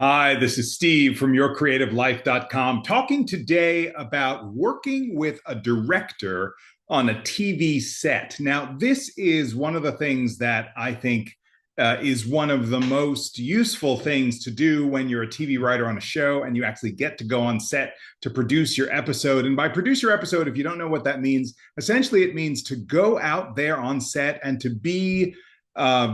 Hi, this is Steve from yourcreativelife.com talking today about working with a director on a TV set. Now, this is one of the things that I think is one of the most useful things to do when you're a TV writer on a show and you actually get to go on set to produce your episode. And by produce your episode, if you don't know what that means, essentially it means to go out there on set and to be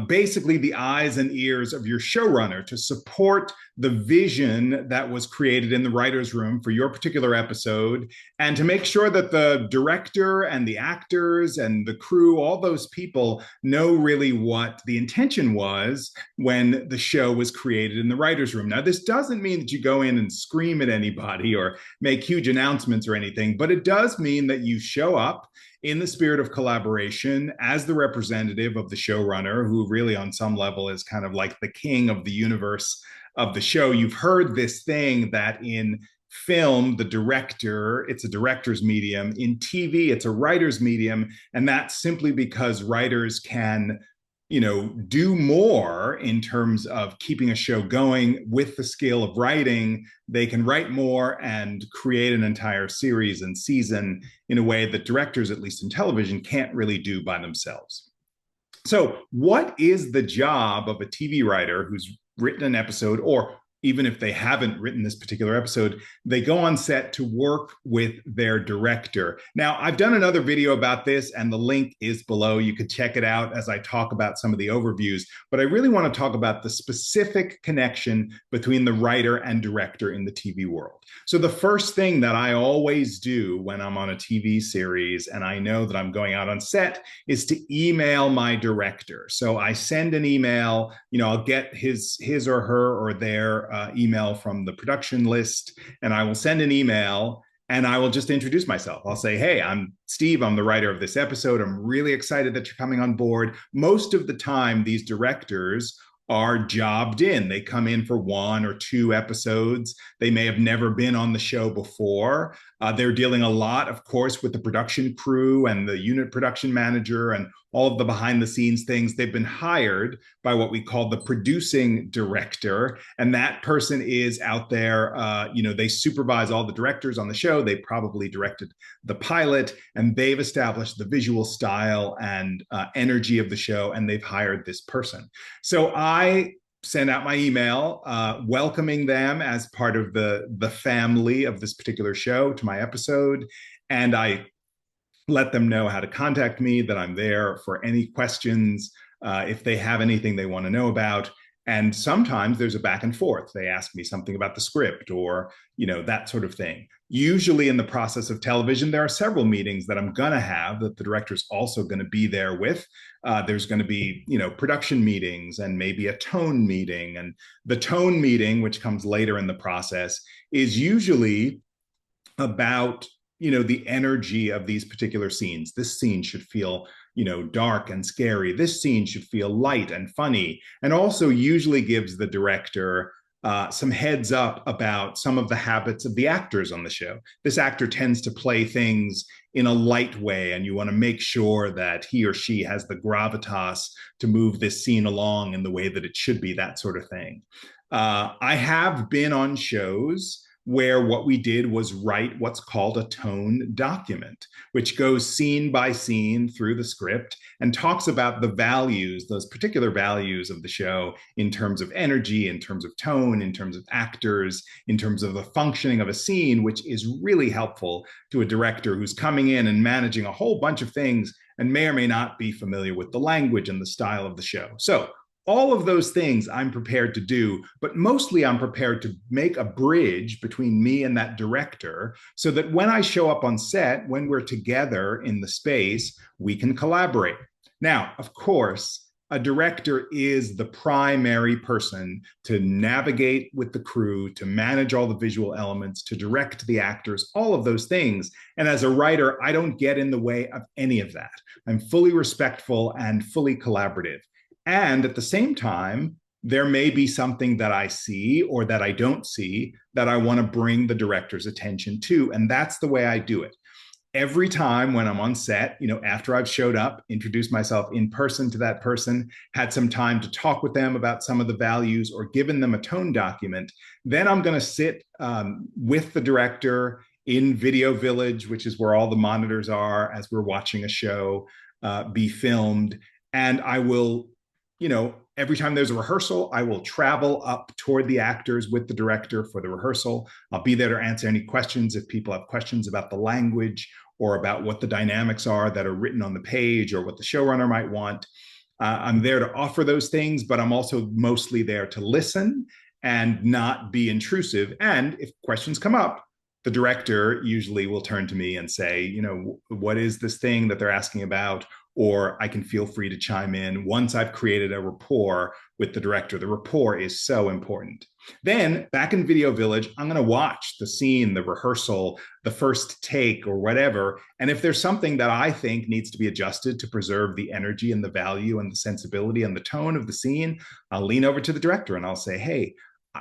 basically the eyes and ears of your showrunner to support the vision that was created in the writer's room for your particular episode, and to make sure that the director and the actors and the crew, all those people, know really what the intention was when the show was created in the writer's room. Now, this doesn't mean that you go in and scream at anybody or make huge announcements or anything, but it does mean that you show up in the spirit of collaboration as the representative of the showrunner, who really on some level is kind of like the king of the universe of the show. You've heard this thing that in film, the director, it's a director's medium. In TV, it's a writer's medium. And that's simply because writers can do more in terms of keeping a show going with the skill of writing. They can write more and create an entire series and season in a way that directors, at least in television, can't really do by themselves. So, what is the job of a TV writer who's written an episode, or even if they haven't written this particular episode, they go on set to work with their director? Now, I've done another video about this, and the link is below. You could check it out as I talk about some of the overviews. But I really want to talk about the specific connection between the writer and director in the TV world. So the first thing that I always do when I'm on a TV series and I know that I'm going out on set is to email my director. So I send an email, I'll get his or her or their email from the production list, and I will send an email and I will just introduce myself. I'll say, hey, I'm Steve. I'm the writer of this episode. I'm really excited that you're coming on board. Most of the time, these directors are jobbed in. They come in for one or two episodes. They may have never been on the show before. They're dealing a lot, of course, with the production crew and the unit production manager and all of the behind the scenes things. They've been hired by what we call the producing director. And that person is out there, they supervise all the directors on the show. They probably directed the pilot, and they've established the visual style and energy of the show, and they've hired this person. So I send out my email welcoming them as part of the family of this particular show to my episode. And I let them know how to contact me, that I'm there for any questions, if they have anything they want to know about. And sometimes there's a back and forth. They ask me something about the script or, that sort of thing. Usually in the process of television, there are several meetings that I'm going to have that the director's also going to be there with. There's going to be, production meetings and maybe a tone meeting. And the tone meeting, which comes later in the process, is usually about the energy of these particular scenes. This scene should feel dark and scary. This scene should feel light and funny, and also usually gives the director some heads up about some of the habits of the actors on the show. This actor tends to play things in a light way, and you want to make sure that he or she has the gravitas to move this scene along in the way that it should be, that sort of thing. I have been on shows where what we did was write what's called a tone document, which goes scene by scene through the script and talks about the values, those particular values of the show, in terms of energy, in terms of tone, in terms of actors, in terms of the functioning of a scene, which is really helpful to a director who's coming in and managing a whole bunch of things and may or may not be familiar with the language and the style of the show. So all of those things I'm prepared to do, but mostly I'm prepared to make a bridge between me and that director so that when I show up on set, when we're together in the space, we can collaborate. Now, of course, a director is the primary person to navigate with the crew, to manage all the visual elements, to direct the actors, all of those things. And as a writer, I don't get in the way of any of that. I'm fully respectful and fully collaborative. And at the same time, there may be something that I see or that I don't see that I want to bring the director's attention to. And that's the way I do it. every time when I'm on set, after I've showed up, introduced myself in person to that person, had some time to talk with them about some of the values or given them a tone document, then I'm going to sit with the director in Video Village, which is where all the monitors are as we're watching a show be filmed. And I will, every time there's a rehearsal, I will travel up toward the actors with the director for the rehearsal. I'll be there to answer any questions if people have questions about the language or about what the dynamics are that are written on the page or what the showrunner might want. I'm there to offer those things, but I'm also mostly there to listen and not be intrusive. And if questions come up, the director usually will turn to me and say, what is this thing that they're asking about? Or I can feel free to chime in once I've created a rapport with the director. The rapport is so important. Then back in Video Village, I'm going to watch the scene, the rehearsal, the first take or whatever. And if there's something that I think needs to be adjusted to preserve the energy and the value and the sensibility and the tone of the scene, I'll lean over to the director and I'll say, hey,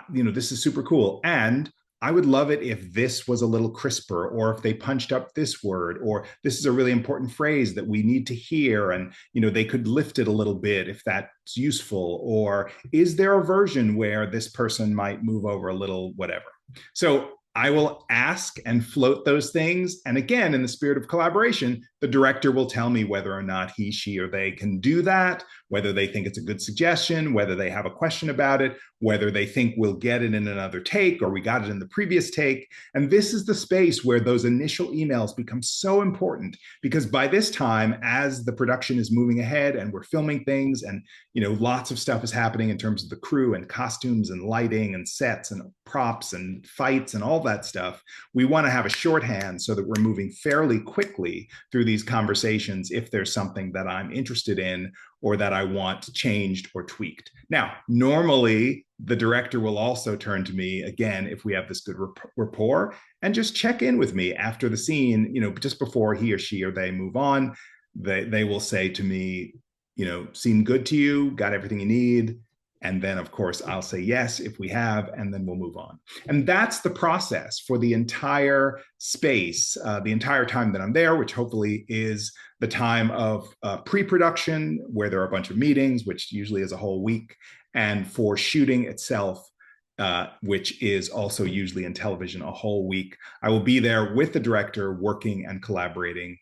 this is super cool. And I would love it if this was a little crisper, or if they punched up this word, or this is a really important phrase that we need to hear. And, they could lift it a little bit if that's useful. Or is there a version where this person might move over a little, whatever? So I will ask and float those things. And again, in the spirit of collaboration, the director will tell me whether or not he, she, or they can do that, whether they think it's a good suggestion, whether they have a question about it, whether they think we'll get it in another take or we got it in the previous take. And this is the space where those initial emails become so important, because by this time, as the production is moving ahead and we're filming things and, lots of stuff is happening in terms of the crew and costumes and lighting and sets and props and fights and all that stuff, we want to have a shorthand so that we're moving fairly quickly through these conversations if there's something that I'm interested in or that I want changed or tweaked. Now, normally the director will also turn to me again if we have this good rapport and just check in with me after the scene, just before he or she or they move on. They will say to me, seemed good to you, got everything you need. And then, of course, I'll say yes if we have, and then we'll move on. And that's the process for the entire space, the entire time that I'm there, which hopefully is the time of pre-production, where there are a bunch of meetings, which usually is a whole week, and for shooting itself, which is also usually in television a whole week. I will be there with the director, working and collaborating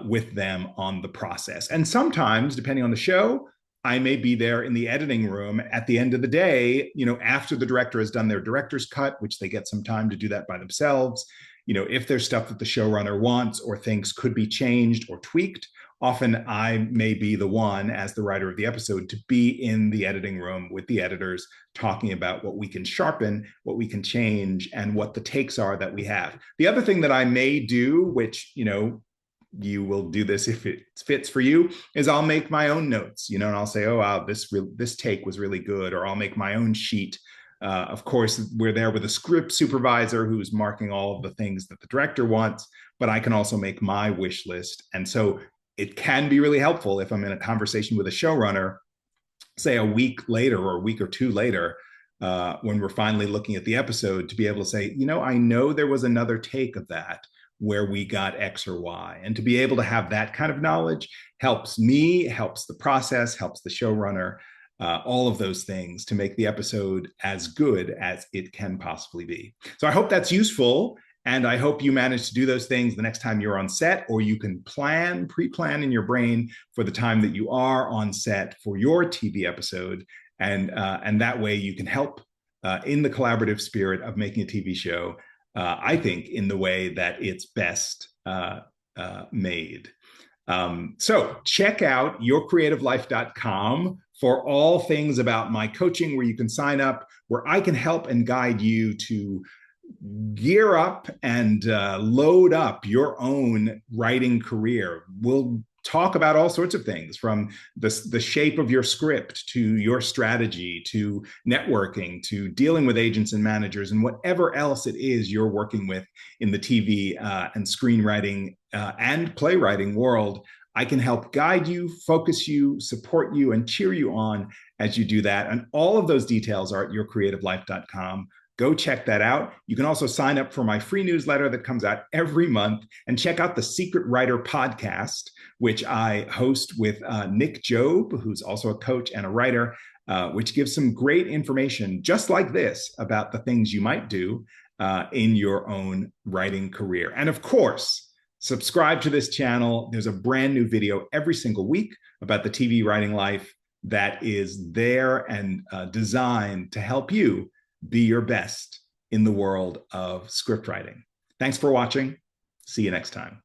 with them on the process. And sometimes, depending on the show, I may be there in the editing room at the end of the day, after the director has done their director's cut, which they get some time to do that by themselves. If there's stuff that the showrunner wants or thinks could be changed or tweaked, often I may be the one, as the writer of the episode, to be in the editing room with the editors, talking about what we can sharpen, what we can change, and what the takes are that we have. The other thing that I may do, which, you will do this if it fits for you, is I'll make my own notes, and I'll say, oh, wow, this take was really good, or I'll make my own sheet. Of course, we're there with a script supervisor who's marking all of the things that the director wants, but I can also make my wish list. And so it can be really helpful if I'm in a conversation with a showrunner, say a week later or a week or two later, when we're finally looking at the episode, to be able to say, I know there was another take of that where we got X or Y. And to be able to have that kind of knowledge helps me, helps the process, helps the showrunner, all of those things to make the episode as good as it can possibly be. So I hope that's useful. And I hope you manage to do those things the next time you're on set, or you can pre-plan in your brain for the time that you are on set for your TV episode. And that way you can help in the collaborative spirit of making a TV show, I think, in the way that it's best made. So check out yourcreativelife.com for all things about my coaching, where you can sign up, where I can help and guide you to gear up and load up your own writing career. We'll talk about all sorts of things, from the shape of your script to your strategy to networking to dealing with agents and managers and whatever else it is you're working with in the TV and screenwriting and playwriting world. I can help guide you, focus you, support you, and cheer you on as you do that. And all of those details are at yourcreativelife.com. Go check that out. You can also sign up for my free newsletter that comes out every month and check out the Secret Writer podcast, which I host with Nick Job, who's also a coach and a writer, which gives some great information just like this about the things you might do in your own writing career. And of course, subscribe to this channel. There's a brand new video every single week about the TV writing life that is there and designed to help you be your best in the world of script writing. Thanks for watching. See you next time.